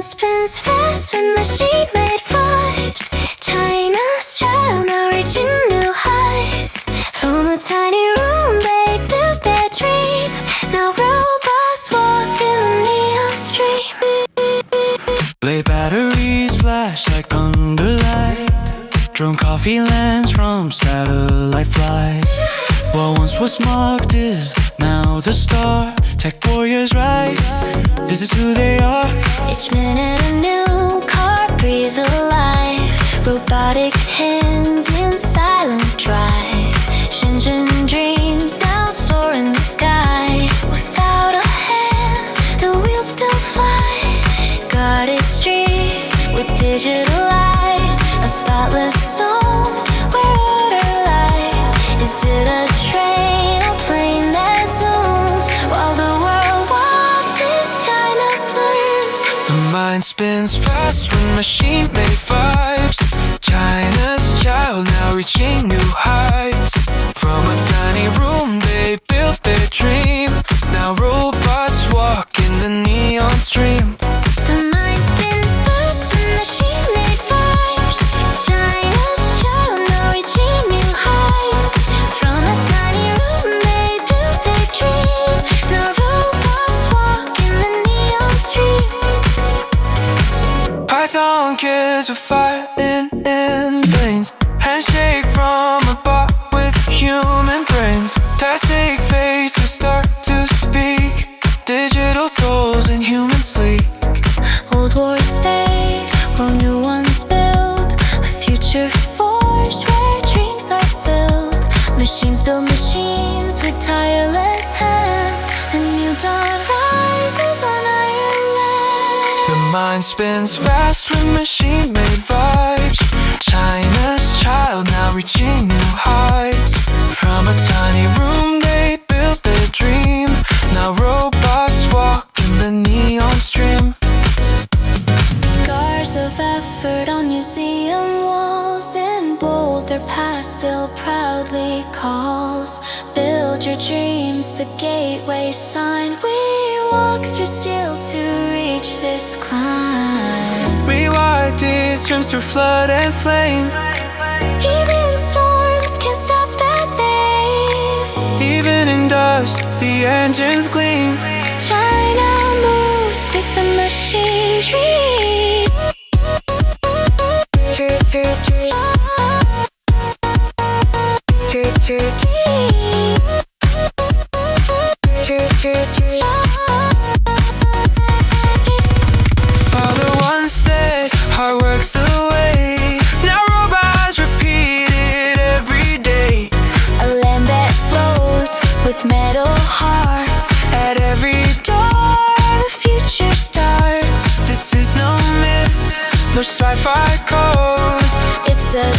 spins fast with machine-made vibes. China's child now reaching new heights. From a tiny room they built their dream. Now robots walk in the neon stream. Blade batteries flash like thunderlight. Drone coffee lands from satellite flight. What once was mocked is now the star. Tech warriors rise, this is who they are. Each minute a new car breathes alive. Robotic hands in silent drive. Shenzhen dreams now soar in the sky. Without a hand, the wheels still fly. Guarded streets with digital eyes. A spotless zone where order lies. Is it a train or plane that zooms while the world watches China blends? The mind spins fast with machine-made vibes. China's child now reaching new heights. From a tiny room they built their dream. Now robots walk in the neon stream. The mind spins fast with machine-made vibes. China's child now reaching new heights. From a tiny room they built their dream. Now robots walk in the neon street. Python kids with fire in veins. Handshake from a bot with human brains. Plastic faces start to speak. Digital souls in human sleep. Old wars fade while new ones build. A future forged where dreams are filled. Machines build machines with tireless hands. A new dawn rises on iron land. The mind spins fast with machine-made vibes. China's child now reaching new heights. From a tiny room they built their dream. Now robots walk in the neon stream. Scars of effort on museum walls. In bold their past still proudly calls. Build your dreams, the gateway sign. We walk through steel to reach this climb. Rewire these streams through flood and flame. Even storms can stop that name. Even in dust, the engines gleam. China moves with the machine dream. Father once said, hard work's the way. Now robots repeat it every day. A land that glows with metal hearts. At every door the future starts. This is no myth, no sci-fi code. It's a